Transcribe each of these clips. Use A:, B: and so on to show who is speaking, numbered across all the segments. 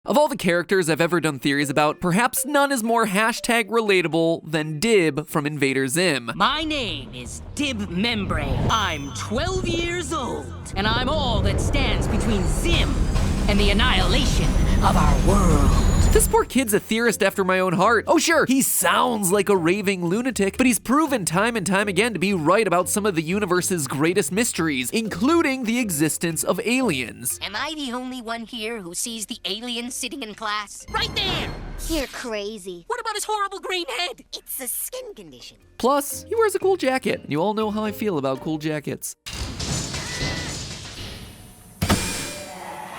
A: Of all the characters I've ever done theories about, perhaps none is more hashtag relatable than Dib from Invader Zim.
B: My name is Dib Membrane. I'm 12 years old, and I'm all that stands between Zim and the annihilation of our world.
A: This poor kid's a theorist after my own heart. Oh sure, he sounds like a raving lunatic, but he's proven time and time again to be right about some of the universe's greatest mysteries, including the existence of aliens.
C: Am I the only one here who sees the alien sitting in class?
B: Right there!
D: You're crazy.
B: What about his horrible green head?
C: It's a skin condition.
A: Plus, he wears a cool jacket, and you all know how I feel about cool jackets.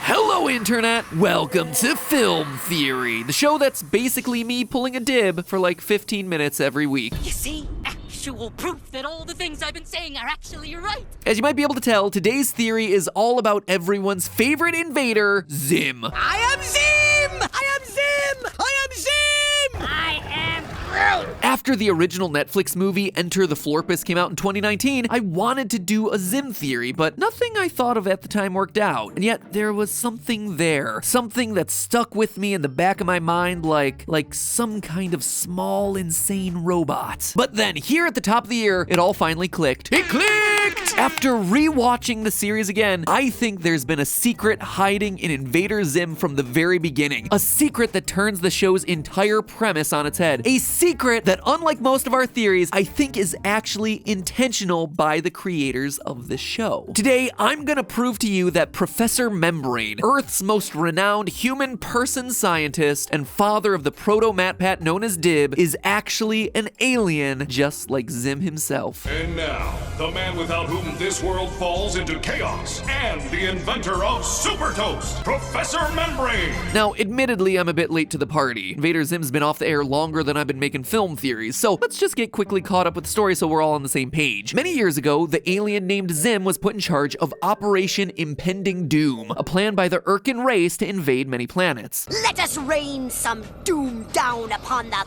A: Hello, Internet! Welcome to Film Theory, the show that's basically me pulling a dib for like 15 minutes every week.
B: You see? Actual proof that all the things I've been saying are actually right.
A: As you might be able to tell, today's theory is all about everyone's favorite invader, Zim.
B: I am Zim! I am Zim! I am Zim!
C: I am Groot!
A: After the original Netflix movie Enter the Florpus came out in 2019, I wanted to do a Zim theory, but nothing I thought of at the time worked out. And yet there was something there, something that stuck with me in the back of my mind like some kind of small, insane robot. But then here at the top of the year, it all finally clicked. It clicked! After rewatching the series again, I think there's been a secret hiding in Invader Zim from the very beginning. A secret that turns the show's entire premise on its head. A secret that, unlike most of our theories, I think is actually intentional by the creators of the show. Today, I'm gonna prove to you that Professor Membrane, Earth's most renowned human person scientist and father of the proto-Matpat known as Dib, is actually an alien, just like Zim himself.
E: And now, the man without whom this world falls into chaos, and the inventor of Super Toast, Professor Membrane!
A: Now, admittedly, I'm a bit late to the party. Invader Zim's been off the air longer than I've been making film theories, so let's just get quickly caught up with the story so we're all on the same page. Many years ago, the alien named Zim was put in charge of Operation Impending Doom, a plan by the Urkin race to invade many planets.
C: Let us rain some doom down upon the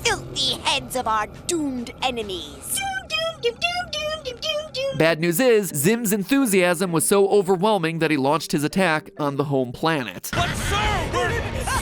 C: filthy heads of our doomed enemies. Doom, doom, doom, doom, doom, doom, doom.
A: Bad news is, Zim's enthusiasm was so overwhelming that he launched his attack on the home planet.
F: But sir, we're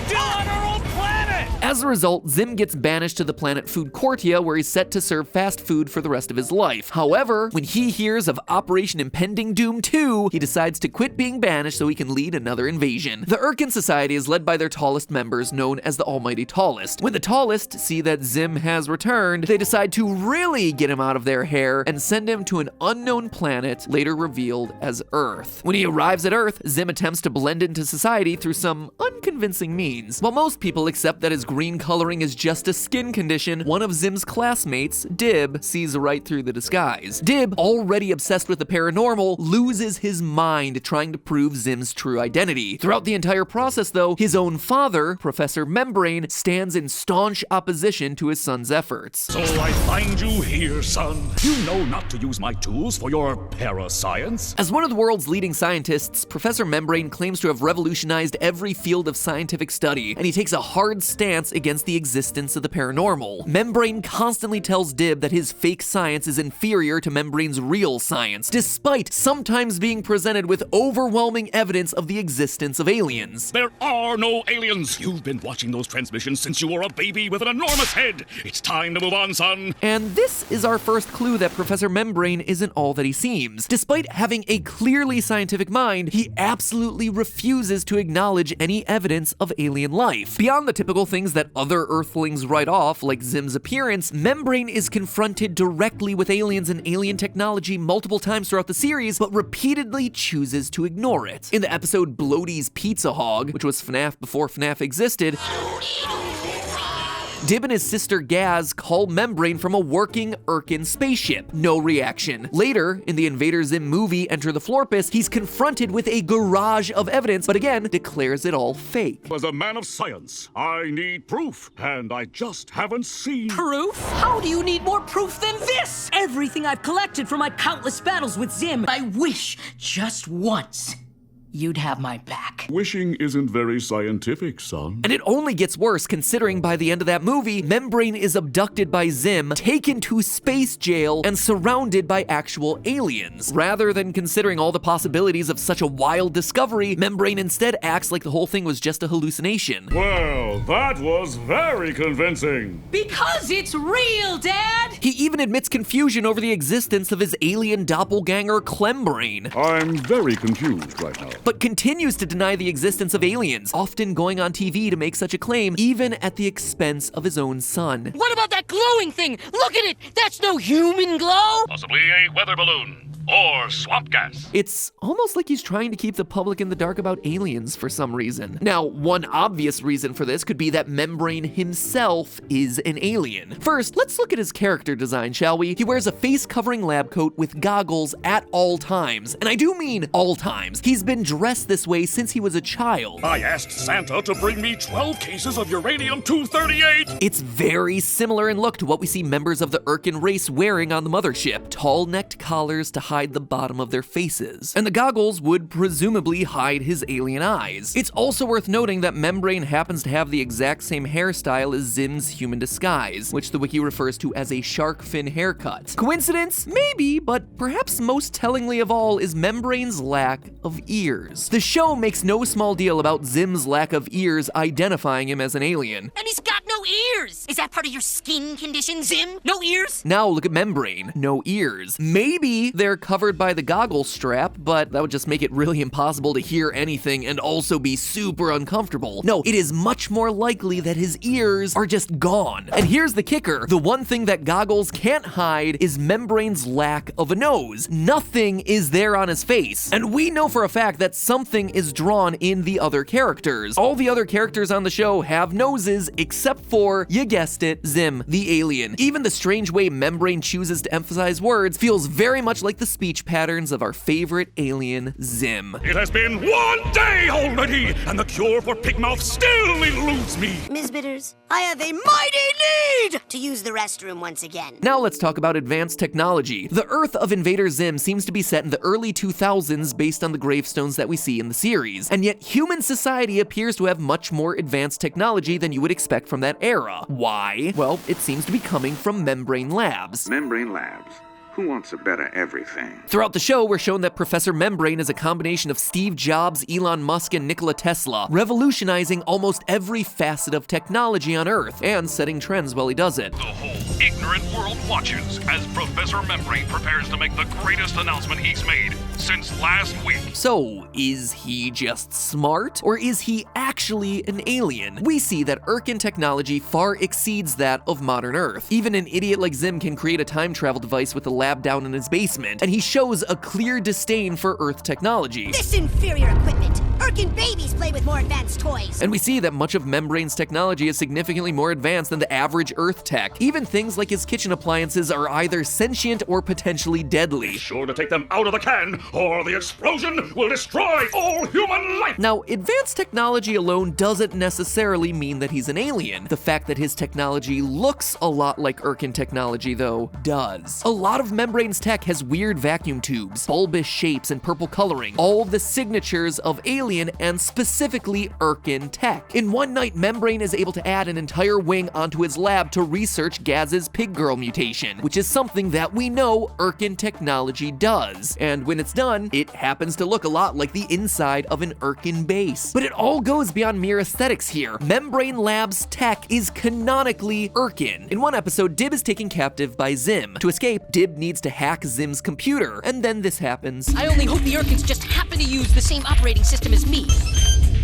F: still on our own planet!
A: As a result, Zim gets banished to the planet Foodcortia, where he's set to serve fast food for the rest of his life. However, when he hears of Operation Impending Doom 2, he decides to quit being banished so he can lead another invasion. The Urkin Society is led by their tallest members, known as the Almighty Tallest. When the Tallest see that Zim has returned, they decide to really get him out of their hair and send him to an unknown planet, later revealed as Earth. When he arrives at Earth, Zim attempts to blend into society through some unconvincing means. While most people accept that his green coloring is just a skin condition, one of Zim's classmates, Dib, sees right through the disguise. Dib, already obsessed with the paranormal, loses his mind trying to prove Zim's true identity. Throughout the entire process, though, his own father, Professor Membrane, stands in staunch opposition to his son's efforts.
F: So I find you here, son. You know not to use my tools for your parascience.
A: As one of the world's leading scientists, Professor Membrane claims to have revolutionized every field of scientific study, and he takes a hard stance against the existence of the paranormal. Membrane constantly tells Dib that his fake science is inferior to Membrane's real science, despite sometimes being presented with overwhelming evidence of the existence of aliens.
F: There are no aliens. You've been watching those transmissions since you were a baby with an enormous head. It's time to move on, son.
A: And this is our first clue that Professor Membrane isn't all that he seems. Despite having a clearly scientific mind, he absolutely refuses to acknowledge any evidence of alien life. Beyond the typical things that other Earthlings write off, like Zim's appearance, Membrane is confronted directly with aliens and alien technology multiple times throughout the series, but repeatedly chooses to ignore it. In the episode Bloaty's Pizza Hog, which was FNAF before FNAF existed, Dib and his sister Gaz call Membrane from a working Urkin spaceship. No reaction. Later, in the Invader Zim movie Enter the Florpus, he's confronted with a garage of evidence, but again, declares it all fake.
F: As a man of science, I need proof, and I just haven't seen...
B: Proof? How do you need more proof than this? Everything I've collected from my countless battles with Zim, I wish just once you'd have my back.
F: Wishing isn't very scientific, son.
A: And it only gets worse considering by the end of that movie, Membrane is abducted by Zim, taken to space jail, and surrounded by actual aliens. Rather than considering all the possibilities of such a wild discovery, Membrane instead acts like the whole thing was just a hallucination.
F: Well, that was very convincing.
B: Because it's real, Dad!
A: He even admits confusion over the existence of his alien doppelganger Clembrain.
F: I'm very confused right now.
A: But continues to deny the existence of aliens, often going on TV to make such a claim, even at the expense of his own son.
B: What about that glowing thing? Look at it! That's no human glow!
F: Possibly a weather balloon. Or swamp gas.
A: It's almost like he's trying to keep the public in the dark about aliens for some reason. Now, one obvious reason for this could be that Membrane himself is an alien. First, let's look at his character design, shall we? He wears a face-covering lab coat with goggles at all times. And I do mean all times. He's been dressed this way since he was a child.
F: I asked Santa to bring me 12 cases of uranium-238.
A: It's very similar in look to what we see members of the Urkin race wearing on the mothership. Tall-necked collars to hide the bottom of their faces. And the goggles would presumably hide his alien eyes. It's also worth noting that Membrane happens to have the exact same hairstyle as Zim's human disguise, which the wiki refers to as a shark fin haircut. Coincidence? Maybe, but perhaps most tellingly of all is Membrane's lack of ears. The show makes no small deal about Zim's lack of ears identifying him as an alien.
C: And he's got no ears! Is that part of your skin condition, Zim? No ears?
A: Now look at Membrane. No ears. Maybe they're covered by the goggle strap, but that would just make it really impossible to hear anything and also be super uncomfortable. No, it is much more likely that his ears are just gone. And here's the kicker. The one thing that goggles can't hide is Membrane's lack of a nose. Nothing is there on his face. And we know for a fact that something is drawn in the other characters. All the other characters on the show have noses except for, you guessed it, Zim, the alien. Even the strange way Membrane chooses to emphasize words feels very much like the speech patterns of our favorite alien, Zim.
F: It has been 1 day already, and the cure for pigmouth still eludes me.
C: Ms. Bitters, I have a mighty need to use the restroom once again.
A: Now let's talk about advanced technology. The Earth of Invader Zim seems to be set in the early 2000s based on the gravestones that we see in the series, and yet human society appears to have much more advanced technology than you would expect from that era. Why? Well, it seems to be coming from Membrane Labs.
D: Membrane Labs. Who wants a better everything?
A: Throughout the show, we're shown that Professor Membrane is a combination of Steve Jobs, Elon Musk, and Nikola Tesla, revolutionizing almost every facet of technology on Earth, and setting trends while he does it.
E: The whole ignorant world watches as Professor Membrane prepares to make the greatest announcement he's made since last week.
A: So, is he just smart, or is he actually an alien? We see that Urkin technology far exceeds that of modern Earth. Even an idiot like Zim can create a time travel device with a lab down in his basement, and he shows a clear disdain for Earth technology.
C: This inferior equipment! Urkin babies play with more advanced toys!
A: And we see that much of Membrane's technology is significantly more advanced than the average Earth tech. Even things like his kitchen appliances are either sentient or potentially deadly.
F: Be sure to take them out of the can, or the explosion will destroy all human life!
A: Now, advanced technology alone doesn't necessarily mean that he's an alien. The fact that his technology looks a lot like Urkin technology, though, does. A lot of Membrane's tech has weird vacuum tubes, bulbous shapes, and purple coloring, all the signatures of alien and specifically Urkin tech. In one night, Membrane is able to add an entire wing onto his lab to research Gaz's pig girl mutation, which is something that we know Urkin technology does. And when it's done, it happens to look a lot like the inside of an Urkin base. But it all goes beyond mere aesthetics here. Membrane Labs tech is canonically Urkin. In one episode, Dib is taken captive by Zim. To escape, Dib needs to hack Zim's computer, and then this happens.
B: I only hope the Urkins just happen to use the same operating system as me.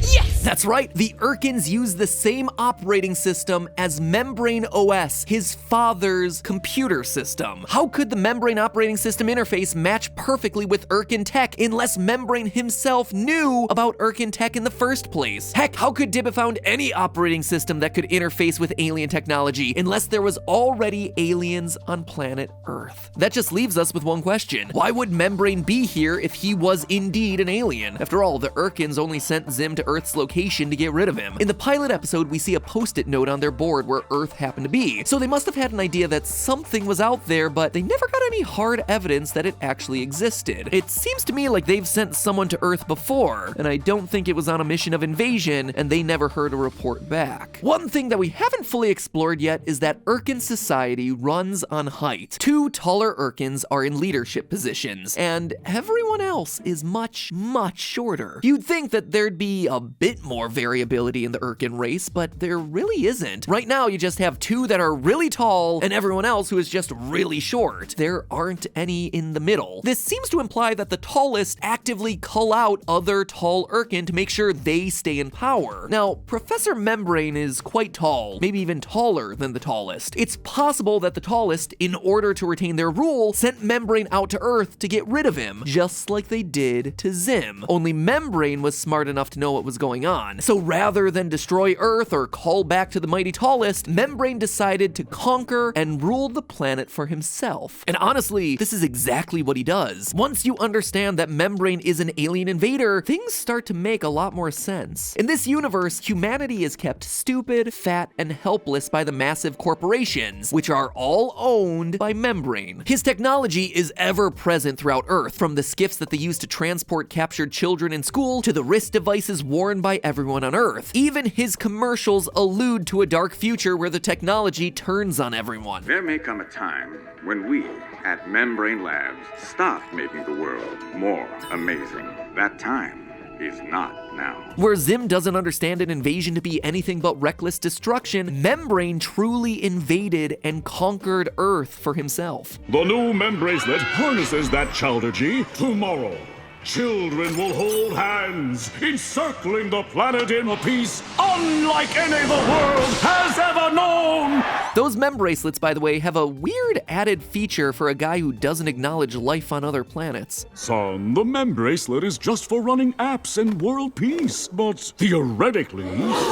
B: Yes!
A: That's right, the Urkins use the same operating system as Membrane OS, his father's computer system. How could the Membrane operating system interface match perfectly with Urkin tech unless Membrane himself knew about Urkin tech in the first place? Heck, how could Dib have found any operating system that could interface with alien technology unless there was already aliens on planet Earth? That just leaves us with one question. Why would Membrane be here if he was indeed an alien? After all, the Urkins only sent Zim to Earth's location to get rid of him. In the pilot episode, we see a post-it note on their board where Earth happened to be. So they must have had an idea that something was out there, but they never got any hard evidence that it actually existed. It seems to me like they've sent someone to Earth before, and I don't think it was on a mission of invasion, and they never heard a report back. One thing that we haven't fully explored yet is that Urkin society runs on height. 2 taller Urkins are in leadership positions, and everyone else is much, much shorter. You'd think that there'd be a bit more variability in the Urkin race, but there really isn't. Right now, you just have 2 that are really tall, and everyone else who is just really short. There aren't any in the middle. This seems to imply that the tallest actively cull out other tall Urkin to make sure they stay in power. Now, Professor Membrane is quite tall, maybe even taller than the tallest. It's possible that the tallest, in order to retain their rule, sent Membrane out to Earth to get rid of him, just like they did to Zim. Only Membrane was smart enough to know what was going on. So rather than destroy Earth or call back to the mighty tallest, Membrane decided to conquer and rule the planet for himself. And honestly, this is exactly what he does. Once you understand that Membrane is an alien invader, things start to make a lot more sense. In this universe, humanity is kept stupid, fat, and helpless by the massive corporations, which are all owned by Membrane. His technology is ever present throughout Earth, from the skiffs that they use to transport captured children in school to the wrist devices worn by everyone on Earth. Even his commercials allude to a dark future where the technology turns on everyone.
D: There may come a time when we, at Membrane Labs, stop making the world more amazing. That time is not now.
A: Where Zim doesn't understand an invasion to be anything but reckless destruction, Membrane truly invaded and conquered Earth for himself.
F: The new membracelet harnesses that childergy tomorrow. Children will hold hands, encircling the planet in a peace unlike any the world has ever known!
A: Those membracelets, by the way, have a weird added feature for a guy who doesn't acknowledge life on other planets.
F: Son, the membracelet is just for running apps and world peace. But theoretically,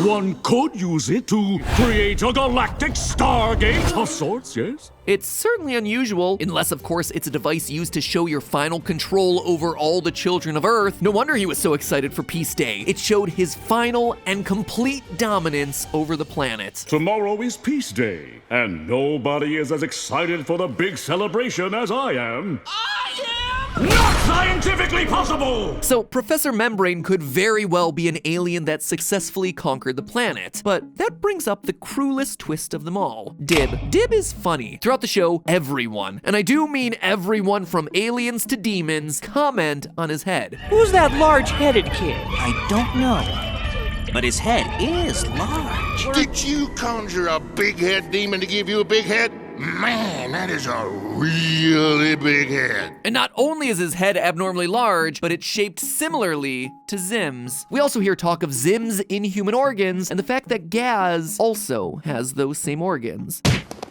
F: one could use it to create a galactic stargate of sorts, yes?
A: It's certainly unusual, unless of course it's a device used to show your final control over all the children of Earth. No wonder he was so excited for Peace Day. It showed his final and complete dominance over the planet.
F: Tomorrow is Peace Day, and nobody is as excited for the big celebration as I am. Not scientifically possible!
A: So Professor Membrane could very well be an alien that successfully conquered the planet. But that brings up the cruelest twist of them all. Dib. Dib is funny. Throughout the show, everyone, and I do mean everyone from aliens to demons, comment on his head.
G: Who's that large-headed kid?
H: I don't know, but his head is large.
I: Did you conjure a big-head demon to give you a big head? Man, that is a really big head.
A: And not only is his head abnormally large, but it's shaped similarly to Zim's. We also hear talk of Zim's inhuman organs and the fact that Gaz also has those same organs.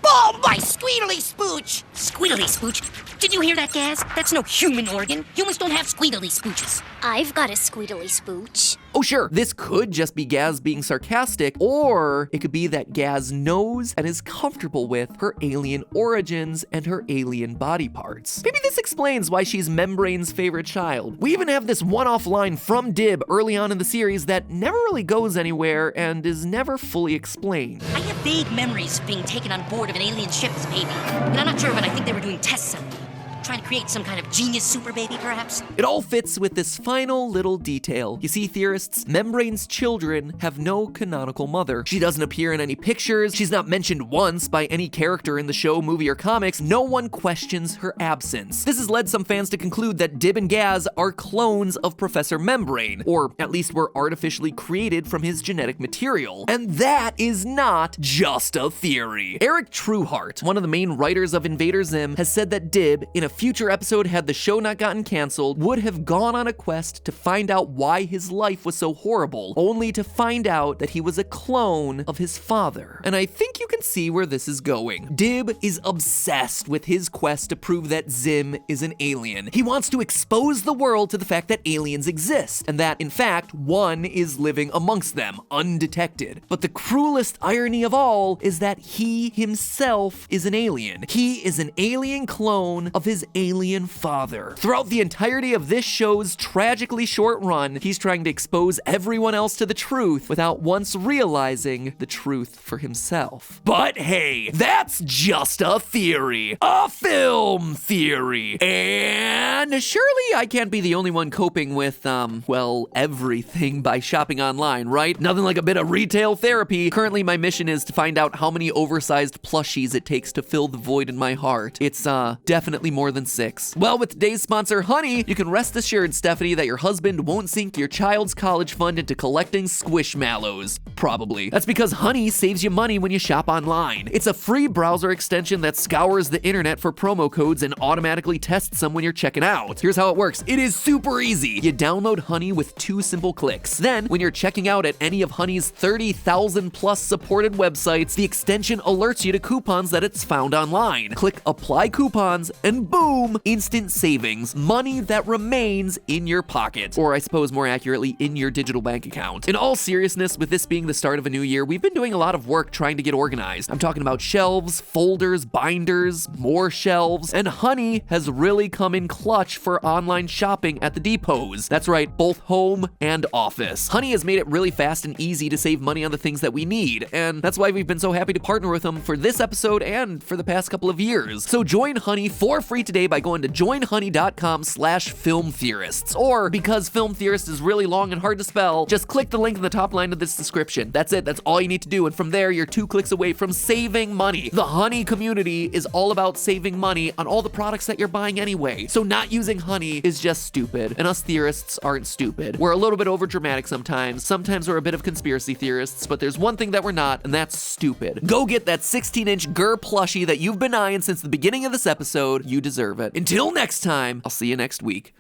C: Oh, my squeedly spooch!
B: Squeedly spooch? Did you hear that, Gaz? That's no human organ. Humans don't have squeedly spooches.
C: I've got a squeedly spooch.
A: Oh sure, this could just be Gaz being sarcastic, or it could be that Gaz knows and is comfortable with her alien origins and her alien body parts. Maybe this explains why she's Membrane's favorite child. We even have this one-off line from Dib early on in the series that never really goes anywhere and is never fully explained.
B: I have vague memories of being taken on board of an alien ship as a baby. And I'm not sure, but I think they were doing tests on me. Trying to create some kind of genius super baby, perhaps?
A: It all fits with this final little detail. You see, theorists, Membrane's children have no canonical mother. She doesn't appear in any pictures. She's not mentioned once by any character in the show, movie, or comics. No one questions her absence. This has led some fans to conclude that Dib and Gaz are clones of Professor Membrane, or at least were artificially created from his genetic material. And that is not just a theory. Eric Trueheart, one of the main writers of Invader Zim, has said that Dib, in a future episode had the show not gotten canceled, would have gone on a quest to find out why his life was so horrible, only to find out that he was a clone of his father. And I think you can see where this is going. Dib is obsessed with his quest to prove that Zim is an alien. He wants to expose the world to the fact that aliens exist, and that, in fact, one is living amongst them, undetected. But the cruelest irony of all is that he himself is an alien. He is an alien clone of his alien father. Throughout the entirety of this show's tragically short run, he's trying to expose everyone else to the truth without once realizing the truth for himself. But hey, that's just a theory. A film theory. And surely I can't be the only one coping with, well, everything by shopping online, right? Nothing like a bit of retail therapy. Currently, my mission is to find out how many oversized plushies it takes to fill the void in my heart. It's, definitely more than 6. Well, with today's sponsor, Honey, you can rest assured, Stephanie, that your husband won't sink your child's college fund into collecting Squishmallows. Probably. That's because Honey saves you money when you shop online. It's a free browser extension that scours the internet for promo codes and automatically tests them when you're checking out. Here's how it works. It is super easy. You download Honey with 2 simple clicks. Then, when you're checking out at any of Honey's 30,000 plus supported websites, the extension alerts you to coupons that it's found online. Click Apply Coupons, and boom, instant savings. Money that remains in your pocket. Or I suppose more accurately, in your digital bank account. In all seriousness, with this being the start of a new year, we've been doing a lot of work trying to get organized. I'm talking about shelves, folders, binders, more shelves, and Honey has really come in clutch for online shopping at the depots. That's right, both home and office. Honey has made it really fast and easy to save money on the things that we need, and that's why we've been so happy to partner with them for this episode and for the past couple of years. So join Honey for free today by going to joinhoney.com/filmtheorists, or because Film Theorist is really long and hard to spell, just click the link in the top line of this description. That's it, that's all you need to do, and from there, you're 2 clicks away from saving money. The Honey community is all about saving money on all the products that you're buying anyway, so not using Honey is just stupid, and us theorists aren't stupid. We're a little bit over dramatic sometimes we're a bit of conspiracy theorists, but there's one thing that we're not, and that's stupid. Go get that 16-inch Gur plushie that you've been eyeing since the beginning of this episode. You deserve it. Until next time, I'll see you next week.